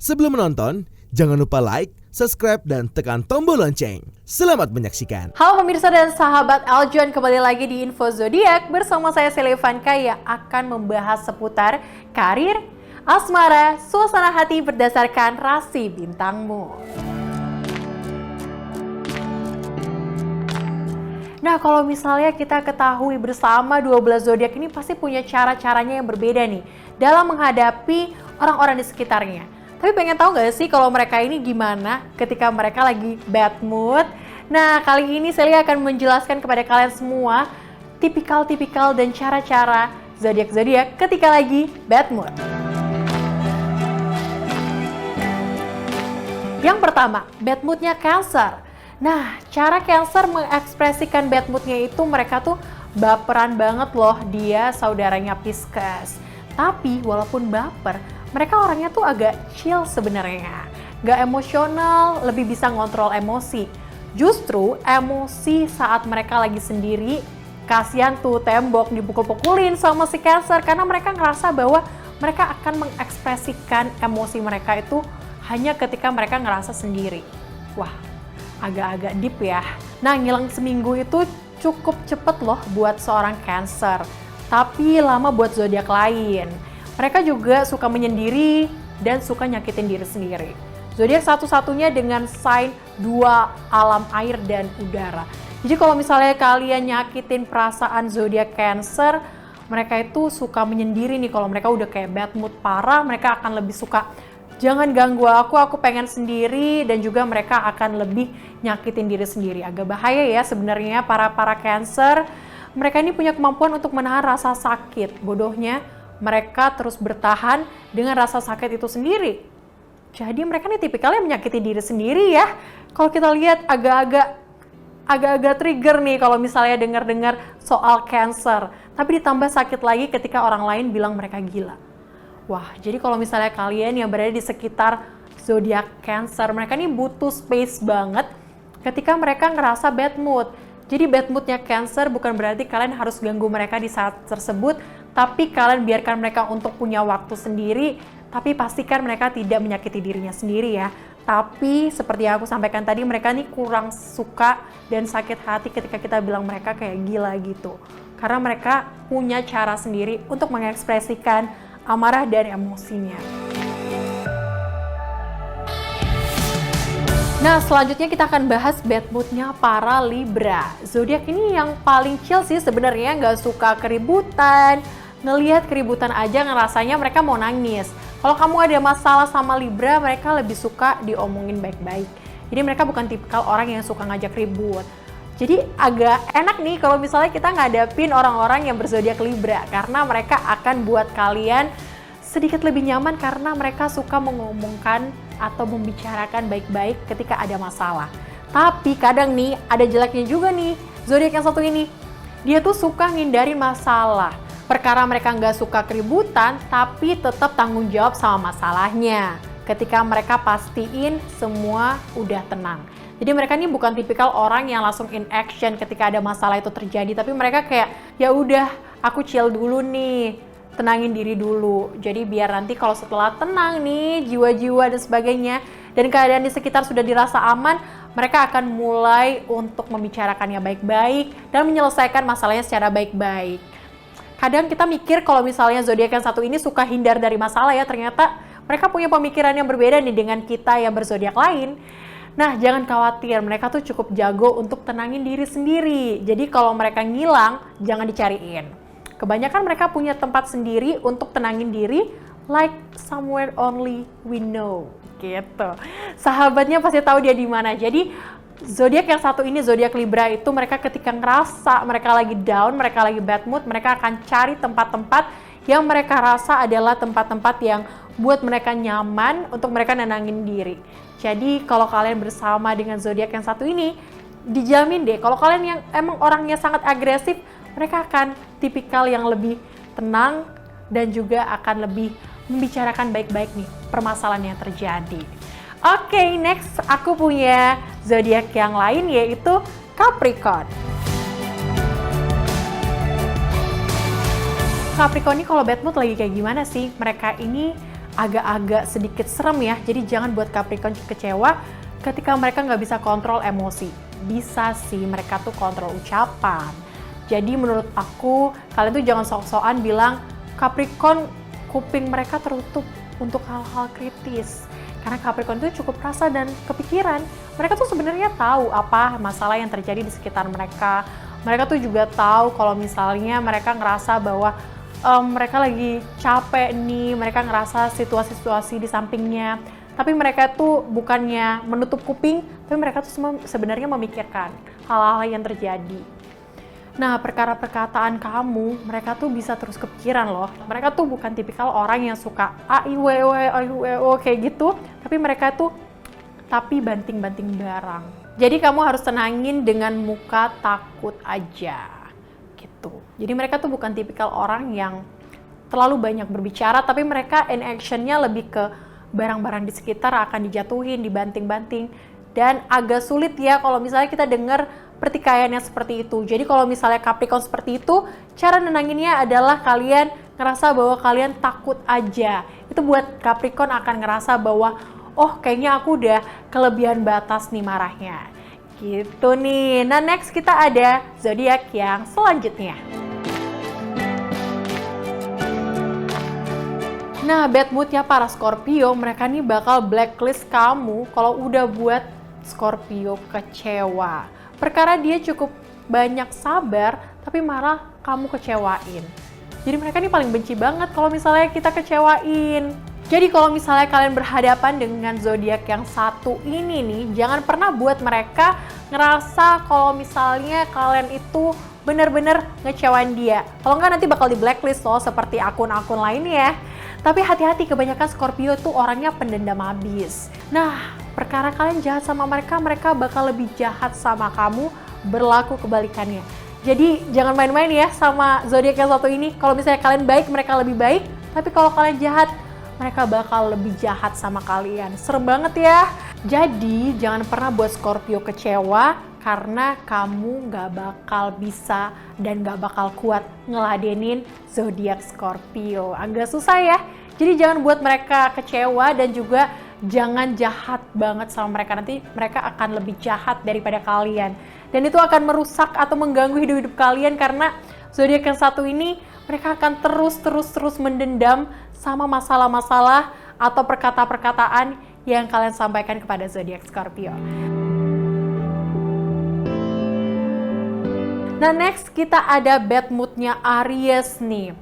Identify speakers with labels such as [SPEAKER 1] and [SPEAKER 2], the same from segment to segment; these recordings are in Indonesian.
[SPEAKER 1] Sebelum menonton, jangan lupa like, subscribe, dan tekan tombol lonceng. Selamat menyaksikan.
[SPEAKER 2] Halo pemirsa dan sahabat Aljon, kembali lagi di Info Zodiak bersama saya Selevanka yang akan membahas seputar karir, asmara, suasana hati berdasarkan rasi bintangmu. Nah, kalau misalnya kita ketahui bersama 12 zodiak ini pasti punya cara-caranya yang berbeda nih dalam menghadapi orang-orang di sekitarnya. Tapi pengen tahu gak sih kalau mereka ini gimana ketika mereka lagi bad mood? Nah, kali ini Sally akan menjelaskan kepada kalian semua tipikal-tipikal dan cara-cara zodiak-zodiak ketika lagi bad mood. Yang pertama, bad moodnya Cancer. Nah, cara Cancer mengekspresikan bad moodnya itu mereka tuh baperan banget loh, dia saudaranya Pisces. Tapi walaupun baper, mereka orangnya tuh agak chill sebenarnya. Gak emosional, lebih bisa ngontrol emosi. Justru emosi saat mereka lagi sendiri, kasihan tuh tembok dipukul-pukulin sama si Cancer karena mereka ngerasa bahwa mereka akan mengekspresikan emosi mereka itu hanya ketika mereka ngerasa sendiri. Wah, agak-agak deep ya. Nah, ngilang seminggu itu cukup cepet loh buat seorang Cancer, tapi lama buat zodiak lain. Mereka juga suka menyendiri dan suka nyakitin diri sendiri. Zodiak satu-satunya dengan sign 2 alam air dan udara. Jadi kalau misalnya kalian nyakitin perasaan zodiak Cancer, mereka itu suka menyendiri nih. Kalau mereka udah kayak bad mood parah, mereka akan lebih suka jangan ganggu aku pengen sendiri, dan juga mereka akan lebih nyakitin diri sendiri. Agak bahaya ya sebenarnya para Cancer. Mereka ini punya kemampuan untuk menahan rasa sakit. Bodohnya, mereka terus bertahan dengan rasa sakit itu sendiri. Jadi mereka nih tipikalnya menyakiti diri sendiri ya. Kalau kita lihat agak-agak trigger nih kalau misalnya dengar-dengar soal Cancer. Tapi ditambah sakit lagi ketika orang lain bilang mereka gila. Wah, jadi kalau misalnya kalian yang berada di sekitar zodiak Cancer, mereka nih butuh space banget ketika mereka ngerasa bad mood. Jadi bad moodnya Cancer bukan berarti kalian harus ganggu mereka di saat tersebut, tapi kalian biarkan mereka untuk punya waktu sendiri, tapi pastikan mereka tidak menyakiti dirinya sendiri ya. Tapi seperti yang aku sampaikan tadi, mereka nih kurang suka dan sakit hati ketika kita bilang mereka kayak gila gitu. Karena mereka punya cara sendiri untuk mengekspresikan amarah dan emosinya. Nah, selanjutnya kita akan bahas bad moodnya para Libra. Zodiak ini yang paling chill sih sebenarnya, nggak suka keributan. Ngelihat keributan aja ngerasanya mereka mau nangis. Kalau kamu ada masalah sama Libra, mereka lebih suka diomongin baik-baik. Jadi mereka bukan tipikal orang yang suka ngajak ribut. Jadi agak enak nih kalau misalnya kita ngadapin orang-orang yang berzodiak Libra, karena mereka akan buat kalian sedikit lebih nyaman karena mereka suka mengomongkan atau membicarakan baik-baik ketika ada masalah. Tapi kadang nih ada jeleknya juga nih zodiak yang satu ini. Dia tuh suka ngindarin masalah. Perkara mereka nggak suka keributan, tapi tetap tanggung jawab sama masalahnya. Ketika mereka pastiin semua udah tenang. Jadi mereka ini bukan tipikal orang yang langsung in action ketika ada masalah itu terjadi, tapi mereka kayak ya udah aku chill dulu nih, tenangin diri dulu. Jadi biar nanti kalau setelah tenang nih jiwa-jiwa dan sebagainya dan keadaan di sekitar sudah dirasa aman, mereka akan mulai untuk membicarakannya baik-baik dan menyelesaikan masalahnya secara baik-baik. Kadang kita mikir kalau misalnya zodiak yang satu ini suka hindar dari masalah ya, ternyata mereka punya pemikiran yang berbeda nih dengan kita yang berzodiak lain. Nah, jangan khawatir, mereka tuh cukup jago untuk tenangin diri sendiri. Jadi kalau mereka ngilang, jangan dicariin. Kebanyakan mereka punya tempat sendiri untuk tenangin diri, like somewhere only we know, gitu. Sahabatnya pasti tahu dia di mana. Jadi zodiak yang satu ini, zodiak Libra itu, mereka ketika ngerasa mereka lagi down, mereka lagi bad mood, mereka akan cari tempat-tempat yang mereka rasa adalah tempat-tempat yang buat mereka nyaman untuk mereka nenangin diri. Jadi kalau kalian bersama dengan zodiak yang satu ini, dijamin deh kalau kalian yang emang orangnya sangat agresif, mereka akan tipikal yang lebih tenang dan juga akan lebih membicarakan baik-baik nih permasalahan yang terjadi. Oke, next aku punya zodiak yang lain yaitu Capricorn. Capricorn ini kalau bad mood lagi kayak gimana sih? Mereka ini agak-agak sedikit serem ya. Jadi jangan buat Capricorn kecewa ketika mereka nggak bisa kontrol emosi. Bisa sih mereka tuh kontrol ucapan. Jadi menurut aku, kalian tuh jangan sok-sokan bilang Capricorn kuping mereka tertutup untuk hal-hal kritis. Karena Capricorn itu cukup rasa dan kepikiran. Mereka tuh sebenarnya tahu apa masalah yang terjadi di sekitar mereka. Mereka tuh juga tahu kalau misalnya mereka ngerasa bahwa mereka lagi capek nih, mereka ngerasa situasi-situasi di sampingnya. Tapi mereka tuh bukannya menutup kuping, tapi mereka tuh sebenarnya memikirkan hal-hal yang terjadi. Nah, perkara-perkataan kamu, mereka tuh bisa terus kepikiran loh. Mereka tuh bukan tipikal orang yang suka aiwewe kayak gitu, tapi mereka tuh banting-banting barang. Jadi kamu harus tenangin dengan muka takut aja. Gitu. Jadi mereka tuh bukan tipikal orang yang terlalu banyak berbicara, tapi mereka in action-nya lebih ke barang-barang di sekitar akan dijatuhin, dibanting-banting, dan agak sulit ya kalau misalnya kita dengar pertikaiannya seperti itu. Jadi kalau misalnya Capricorn seperti itu, cara nenanginnya adalah kalian ngerasa bahwa kalian takut aja. Itu buat Capricorn akan ngerasa bahwa oh kayaknya aku udah kelebihan batas nih marahnya. Gitu nih. Nah next kita ada zodiak yang selanjutnya. Nah bad moodnya para Scorpio, mereka nih bakal blacklist kamu kalau udah buat Scorpio kecewa. Perkara dia cukup banyak sabar, tapi malah kamu kecewain. Jadi mereka nih paling benci banget kalau misalnya kita kecewain. Jadi kalau misalnya kalian berhadapan dengan zodiak yang satu ini nih, jangan pernah buat mereka ngerasa kalau misalnya kalian itu bener-bener ngecewain dia. Kalau nggak nanti bakal di blacklist loh, seperti akun-akun lainnya. Tapi hati-hati, kebanyakan Scorpio tuh orangnya pendendam habis. Nah, perkara kalian jahat sama mereka, mereka bakal lebih jahat sama kamu, berlaku kebalikannya. Jadi jangan main-main ya sama zodiak yang satu ini. Kalau misalnya kalian baik, mereka lebih baik. Tapi kalau kalian jahat, mereka bakal lebih jahat sama kalian. Serem banget ya. Jadi jangan pernah buat Scorpio kecewa karena kamu gak bakal bisa dan gak bakal kuat ngeladenin zodiak Scorpio. Agak susah ya. Jadi jangan buat mereka kecewa dan juga jangan jahat banget sama mereka. Nanti mereka akan lebih jahat daripada kalian. Dan itu akan merusak atau mengganggu hidup-hidup kalian karena zodiak yang satu ini mereka akan terus mendendam sama masalah-masalah atau perkataan-perkataan yang kalian sampaikan kepada zodiak Scorpio. Nah next kita ada bad moodnya Aries nih.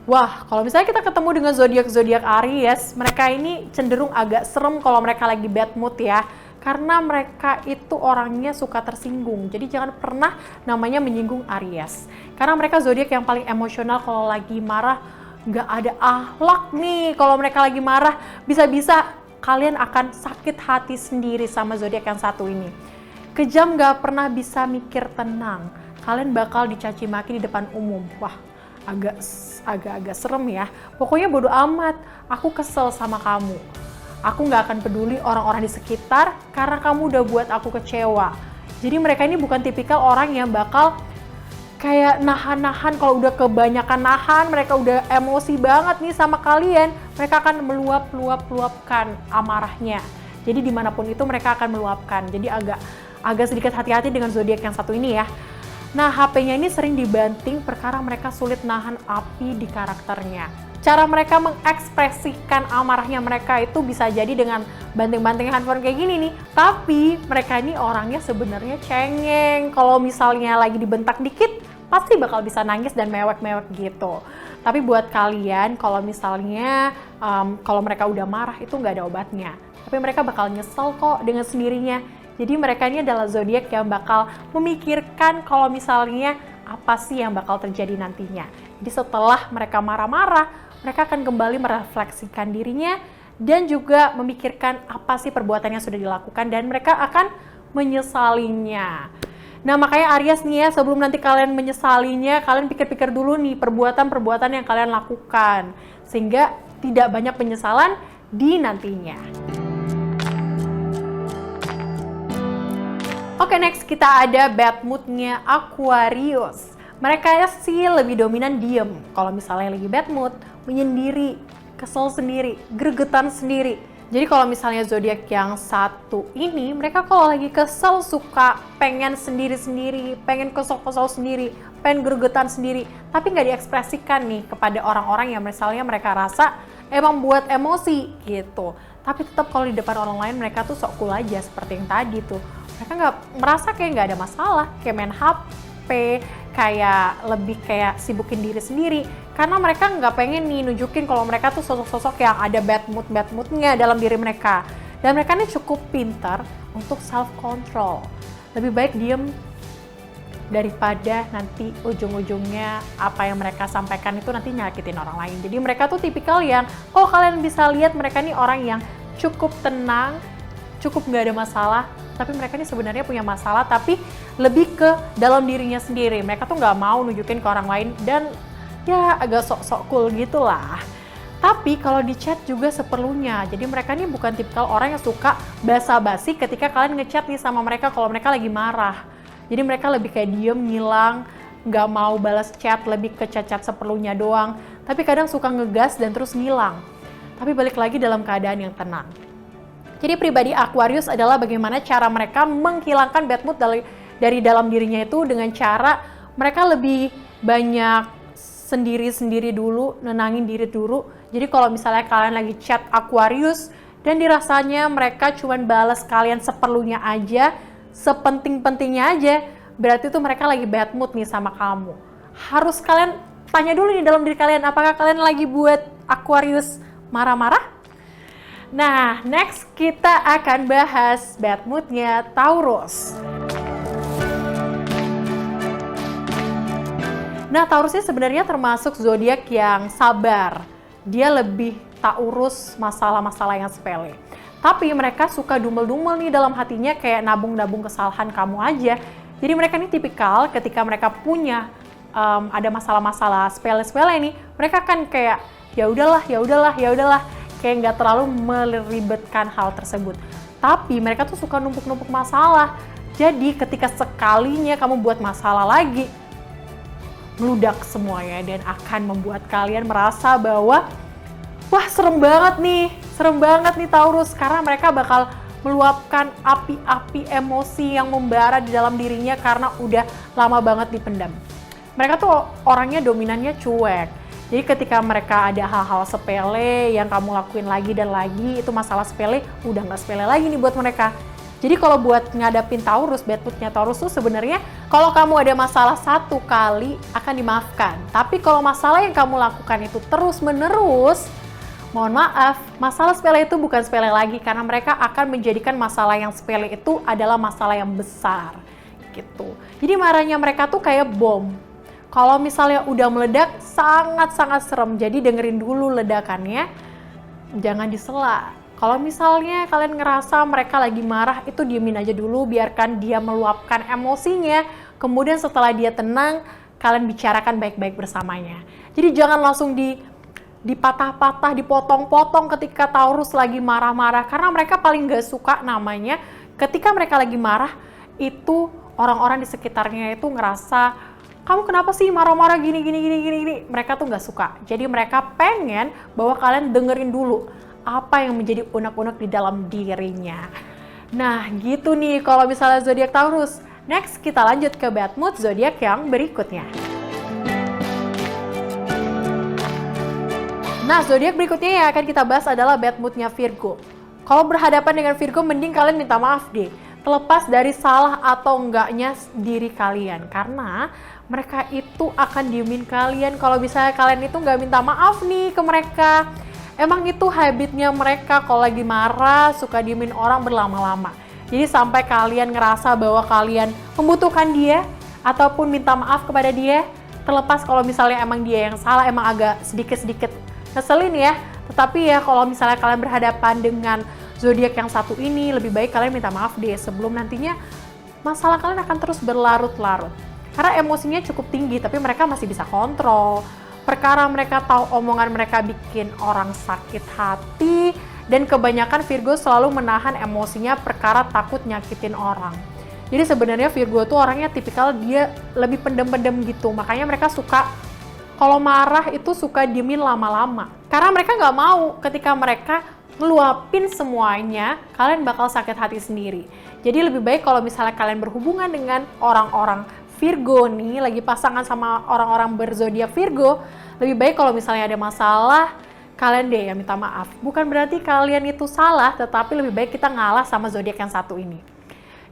[SPEAKER 2] Wah, kalau misalnya kita ketemu dengan zodiak-zodiak Aries, mereka ini cenderung agak serem kalau mereka lagi bad mood ya. Karena mereka itu orangnya suka tersinggung. Jadi jangan pernah namanya menyinggung Aries. Karena mereka zodiak yang paling emosional kalau lagi marah. Nggak ada akhlak nih kalau mereka lagi marah. Bisa-bisa kalian akan sakit hati sendiri sama zodiak yang satu ini. Kejam, nggak pernah bisa mikir tenang. Kalian bakal dicaci maki di depan umum. Wah, agak-agak serem ya. Pokoknya bodo amat, aku kesel sama kamu. Aku nggak akan peduli orang-orang di sekitar karena kamu udah buat aku kecewa. Jadi mereka ini bukan tipikal orang yang bakal kayak nahan-nahan. Kalau udah kebanyakan nahan, mereka udah emosi banget nih sama kalian, mereka akan meluapkan amarahnya. Jadi dimanapun itu mereka akan meluapkan. Jadi agak sedikit hati-hati dengan zodiak yang satu ini ya. Nah, HP-nya ini sering dibanting perkara mereka sulit nahan api di karakternya. Cara mereka mengekspresikan amarahnya mereka itu bisa jadi dengan banting-banting handphone kayak gini nih. Tapi mereka ini orangnya sebenarnya cengeng. Kalau misalnya lagi dibentak dikit, pasti bakal bisa nangis dan mewek-mewek gitu. Tapi buat kalian, kalau misalnya kalau mereka udah marah itu nggak ada obatnya. Tapi mereka bakal nyesel kok dengan sendirinya. Jadi mereka ini adalah zodiak yang bakal memikirkan kalau misalnya apa sih yang bakal terjadi nantinya. Jadi setelah mereka marah-marah, mereka akan kembali merefleksikan dirinya dan juga memikirkan apa sih perbuatan yang sudah dilakukan dan mereka akan menyesalinya. Nah makanya Aries nih ya, sebelum nanti kalian menyesalinya, kalian pikir-pikir dulu nih perbuatan-perbuatan yang kalian lakukan sehingga tidak banyak penyesalan di nantinya. Oke, next kita ada bad mood-nya Aquarius. Mereka sih lebih dominan diem. Kalau misalnya lagi bad mood, menyendiri. kesel sendiri, gregetan sendiri. Jadi kalau misalnya zodiak yang satu ini, mereka kalau lagi kesel suka pengen sendiri-sendiri, pengen kesel-kesel sendiri, pengen gregetan sendiri, tapi nggak diekspresikan nih kepada orang-orang yang misalnya mereka rasa emang buat emosi gitu. Tapi tetap kalau di depan orang lain mereka tuh sok cool aja seperti yang tadi tuh. Mereka nggak merasa kayak nggak ada masalah, kayak main HP, kayak lebih kayak sibukin diri sendiri. Karena mereka nggak pengen nih nunjukin kalau mereka tuh sosok-sosok yang ada bad moodnya dalam diri mereka. Dan mereka ini cukup pintar untuk self control. Lebih baik diem daripada nanti ujung-ujungnya apa yang mereka sampaikan itu nanti nyakitin orang lain. Jadi mereka tuh tipikal yang, kalau kalian bisa lihat mereka nih orang yang cukup tenang, cukup nggak ada masalah. Tapi mereka ini sebenarnya punya masalah, tapi lebih ke dalam dirinya sendiri. Mereka tuh nggak mau nunjukin ke orang lain dan ya agak sok-sok cool gitulah. Tapi kalau di chat juga seperlunya. Jadi mereka ini bukan tipikal orang yang suka basa-basi ketika kalian ngechat nih sama mereka kalau mereka lagi marah. Jadi mereka lebih kayak diem, ngilang, nggak mau balas chat, lebih ke chat-chat seperlunya doang. Tapi kadang suka ngegas dan terus ngilang. Tapi balik lagi dalam keadaan yang tenang. Jadi pribadi Aquarius adalah bagaimana cara mereka menghilangkan bad mood dari dalam dirinya itu dengan cara mereka lebih banyak sendiri-sendiri dulu, nenangin diri dulu. Jadi kalau misalnya kalian lagi chat Aquarius dan dirasanya mereka cuman balas kalian seperlunya aja, sepenting-pentingnya aja, berarti tuh mereka lagi bad mood nih sama kamu. Harus kalian tanya dulu nih dalam diri kalian, apakah kalian lagi buat Aquarius marah-marah? Nah, next kita akan bahas bad moodnya Taurus. Nah, Taurus ini sebenarnya termasuk zodiak yang sabar. Dia lebih tak urus masalah-masalah yang sepele. Tapi mereka suka dumel-dumel nih dalam hatinya, kayak nabung-nabung kesalahan kamu aja. Jadi mereka ini tipikal ketika mereka punya ada masalah-masalah sepele-sepele nih, mereka kan kayak ya udahlah, kayak nggak terlalu meribetkan hal tersebut. Tapi mereka tuh suka numpuk-numpuk masalah. Jadi ketika sekalinya kamu buat masalah lagi, meludak semuanya dan akan membuat kalian merasa bahwa wah serem banget nih Taurus, karena mereka bakal meluapkan api-api emosi yang membara di dalam dirinya karena udah lama banget dipendam. Mereka tuh orangnya dominannya cuek. Jadi ketika mereka ada hal-hal sepele yang kamu lakuin lagi dan lagi, itu masalah sepele udah nggak sepele lagi nih buat mereka. Jadi kalau buat ngadapin Taurus, bad moodnya Taurus tuh sebenarnya kalau kamu ada masalah satu kali akan dimaafkan. Tapi kalau masalah yang kamu lakukan itu terus-menerus, mohon maaf, masalah sepele itu bukan sepele lagi karena mereka akan menjadikan masalah yang sepele itu adalah masalah yang besar gitu. Jadi marahnya mereka tuh kayak bom. Kalau misalnya udah meledak, sangat-sangat serem. Jadi dengerin dulu ledakannya, jangan disela. Kalau misalnya kalian ngerasa mereka lagi marah, itu diemin aja dulu, biarkan dia meluapkan emosinya. Kemudian setelah dia tenang, kalian bicarakan baik-baik bersamanya. Jadi jangan langsung dipatah-patah, dipotong-potong ketika Taurus lagi marah-marah. Karena mereka paling gak suka namanya, ketika mereka lagi marah, itu orang-orang di sekitarnya itu ngerasa, kamu kenapa sih marah-marah gini. Mereka tuh gak suka. Jadi mereka pengen bahwa kalian dengerin dulu apa yang menjadi unek-unek di dalam dirinya. Nah gitu nih kalau misalnya zodiak Taurus. Next kita lanjut ke bad mood zodiak yang berikutnya. Nah zodiak berikutnya yang akan kita bahas adalah bad moodnya Virgo. Kalau berhadapan dengan Virgo mending kalian minta maaf deh. Terlepas dari salah atau enggaknya diri kalian. Karena mereka itu akan diemin kalian kalau misalnya kalian itu nggak minta maaf nih ke mereka. Emang itu habitnya mereka kalau lagi marah suka diemin orang berlama-lama. Jadi sampai kalian ngerasa bahwa kalian membutuhkan dia ataupun minta maaf kepada dia. Terlepas kalau misalnya emang dia yang salah, emang agak sedikit-sedikit ngeselin ya. Tetapi ya kalau misalnya kalian berhadapan dengan zodiak yang satu ini, lebih baik kalian minta maaf deh sebelum nantinya masalah kalian akan terus berlarut-larut. Karena emosinya cukup tinggi tapi mereka masih bisa kontrol. Perkara mereka tahu omongan mereka bikin orang sakit hati, dan kebanyakan Virgo selalu menahan emosinya perkara takut nyakitin orang. Jadi sebenarnya Virgo tuh orangnya tipikal dia lebih pendem-pendem gitu, makanya mereka suka kalau marah itu suka diemin lama-lama. Karena mereka nggak mau ketika mereka ngeluapin semuanya, kalian bakal sakit hati sendiri. Jadi lebih baik kalau misalnya kalian berhubungan dengan orang-orang Virgo nih, lagi pasangan sama orang-orang berzodiak Virgo, lebih baik kalau misalnya ada masalah, kalian deh yang minta maaf. Bukan berarti kalian itu salah, tetapi lebih baik kita ngalah sama zodiak yang satu ini.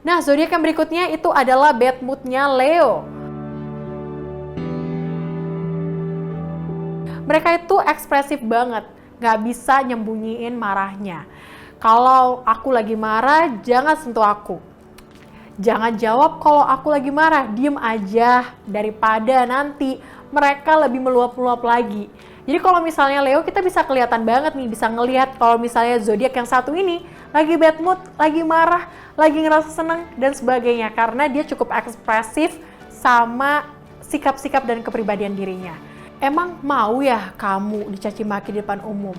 [SPEAKER 2] Nah, zodiak yang berikutnya itu adalah bad mood-nya Leo. Mereka itu ekspresif banget, nggak bisa nyembunyiin marahnya. Kalau aku lagi marah, jangan sentuh aku. Jangan jawab kalau aku lagi marah, diem aja. Daripada nanti mereka lebih meluap-luap lagi. Jadi kalau misalnya Leo, kita bisa kelihatan banget nih, bisa ngelihat kalau misalnya zodiak yang satu ini lagi bad mood, lagi marah, lagi ngerasa seneng, dan sebagainya. Karena dia cukup ekspresif sama sikap-sikap dan kepribadian dirinya. Emang mau ya kamu dicaci maki di depan umum?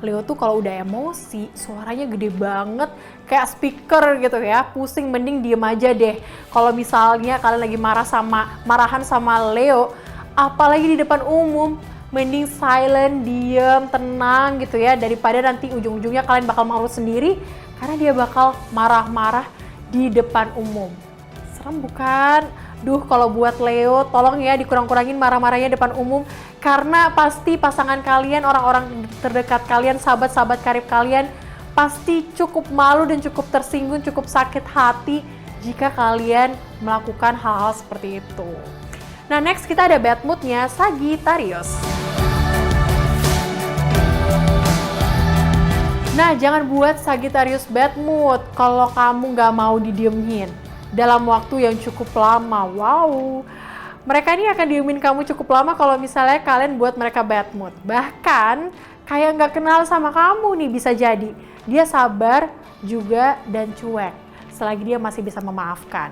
[SPEAKER 2] Leo tuh kalau udah emosi, suaranya gede banget, kayak speaker gitu ya, pusing, mending diem aja deh. Kalau misalnya kalian lagi marahan sama Leo, apalagi di depan umum, mending silent, diem, tenang gitu ya, daripada nanti ujung-ujungnya kalian bakal marah sendiri, karena dia bakal marah-marah di depan umum. Serem bukan? Duh, kalau buat Leo, tolong ya dikurang-kurangin marah-marahnya depan umum, karena pasti pasangan kalian, orang-orang terdekat kalian, sahabat-sahabat karib kalian, pasti cukup malu dan cukup tersinggung, cukup sakit hati jika kalian melakukan hal-hal seperti itu. Nah, next kita ada bad mood-nya Sagittarius. Nah, jangan buat Sagittarius bad mood kalau kamu nggak mau didiemin dalam waktu yang cukup lama. Wow, mereka ini akan diemin kamu cukup lama kalau misalnya kalian buat mereka bad mood. Bahkan kayak nggak kenal sama kamu nih, bisa jadi. Dia sabar juga dan cuek, selagi dia masih bisa memaafkan.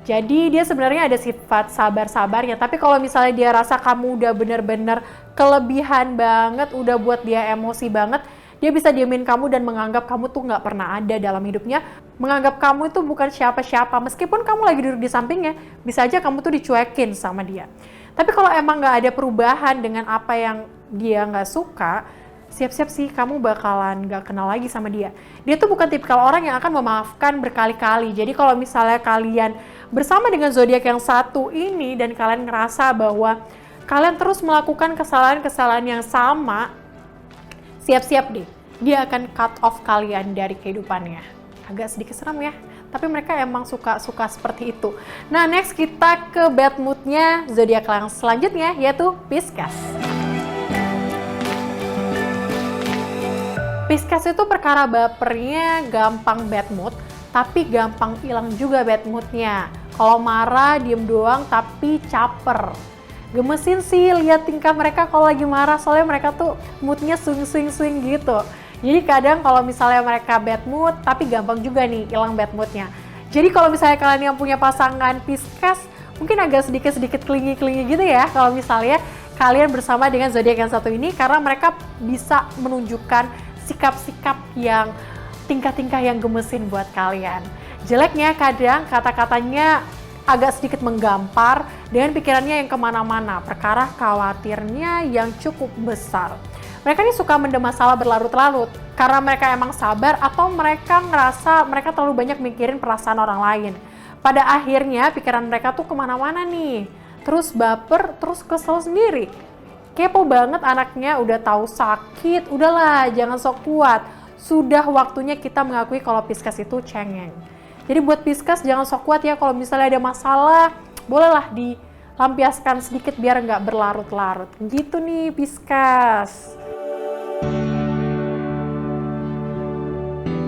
[SPEAKER 2] Jadi dia sebenarnya ada sifat sabar-sabarnya, tapi kalau misalnya dia rasa kamu udah bener-bener kelebihan banget, udah buat dia emosi banget, dia bisa diemin kamu dan menganggap kamu tuh nggak pernah ada dalam hidupnya, menganggap kamu itu bukan siapa-siapa, meskipun kamu lagi duduk di sampingnya, bisa aja kamu tuh dicuekin sama dia. Tapi kalau emang nggak ada perubahan dengan apa yang dia nggak suka, siap-siap sih kamu bakalan nggak kenal lagi sama dia. Dia tuh bukan tipikal orang yang akan memaafkan berkali-kali. Jadi kalau misalnya kalian bersama dengan zodiak yang satu ini dan kalian ngerasa bahwa kalian terus melakukan kesalahan-kesalahan yang sama, siap-siap deh, dia akan cut off kalian dari kehidupannya. Agak sedikit seram ya, tapi mereka emang suka seperti itu. Nah, next kita ke bad mood-nya zodiak yang selanjutnya, yaitu Pisces. Pisces itu perkara bapernya gampang bad mood, tapi gampang hilang juga bad mood-nya. Kalau marah, diem doang, tapi caper. Gemesin sih lihat tingkah mereka kalau lagi marah, soalnya mereka tuh moodnya swing gitu. Jadi kadang kalau misalnya mereka bad mood, tapi gampang juga nih hilang bad moodnya. Jadi kalau misalnya kalian yang punya pasangan Pisces, mungkin agak sedikit klingi gitu ya kalau misalnya kalian bersama dengan zodiak yang satu ini, karena mereka bisa menunjukkan sikap-sikap yang tingkah-tingkah yang gemesin buat kalian. Jeleknya kadang kata-katanya agak sedikit menggampar dengan pikirannya yang kemana-mana, perkara khawatirnya yang cukup besar. Mereka ini suka mendem masalah berlarut-larut karena mereka emang sabar atau mereka ngerasa mereka terlalu banyak mikirin perasaan orang lain. Pada akhirnya pikiran mereka tuh kemana-mana nih, terus baper, terus kesel sendiri. Kepo banget anaknya, udah tahu sakit, udahlah jangan sok kuat. Sudah waktunya kita mengakui kalau Pisces itu cengeng. Jadi buat Pisces jangan sok kuat ya, kalau misalnya ada masalah, bolehlah dilampiaskan sedikit biar nggak berlarut-larut. Gitu nih Pisces.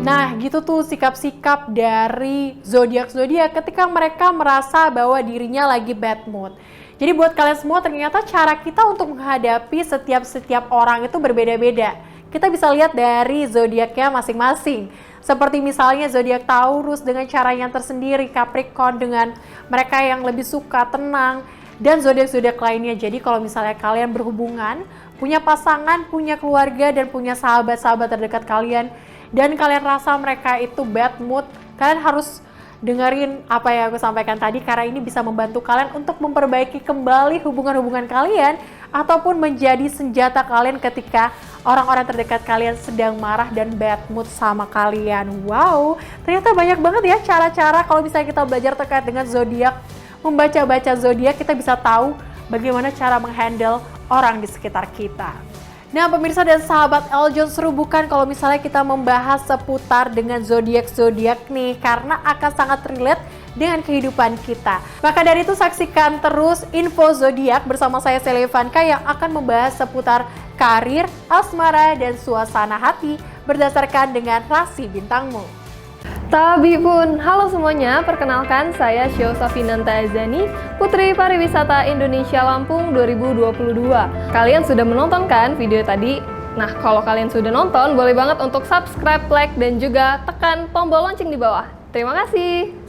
[SPEAKER 2] Nah gitu tuh sikap-sikap dari zodiak-zodiak ketika mereka merasa bahwa dirinya lagi bad mood. Jadi buat kalian semua, ternyata cara kita untuk menghadapi setiap orang itu berbeda-beda. Kita bisa lihat dari zodiaknya masing-masing. Seperti misalnya zodiak Taurus dengan cara yang tersendiri, Capricorn dengan mereka yang lebih suka tenang, dan zodiak-zodiak lainnya. Jadi kalau misalnya kalian berhubungan, punya pasangan, punya keluarga, dan punya sahabat-sahabat terdekat kalian, dan kalian rasa mereka itu bad mood, kalian harus dengerin apa yang aku sampaikan tadi karena ini bisa membantu kalian untuk memperbaiki kembali hubungan-hubungan kalian ataupun menjadi senjata kalian ketika orang-orang terdekat kalian sedang marah dan bad mood sama kalian. Wow, ternyata banyak banget ya cara-cara kalau misalnya kita belajar terkait dengan zodiak. Membaca-baca zodiak kita bisa tahu bagaimana cara menghandle orang di sekitar kita. Nah pemirsa dan sahabat Eljon, seru bukan kalau misalnya kita membahas seputar dengan zodiak-zodiak nih, karena akan sangat relate dengan kehidupan kita. Maka dari itu saksikan terus info zodiak bersama saya Sally Ivanka yang akan membahas seputar karir, asmara, dan suasana hati berdasarkan dengan rasi bintangmu.
[SPEAKER 3] Tabi pun, halo semuanya, perkenalkan saya Shio Safinanta Azani, Putri Pariwisata Indonesia Lampung 2022. Kalian sudah menonton kan video tadi? Nah, kalau kalian sudah nonton, boleh banget untuk subscribe, like, dan juga tekan tombol lonceng di bawah. Terima kasih!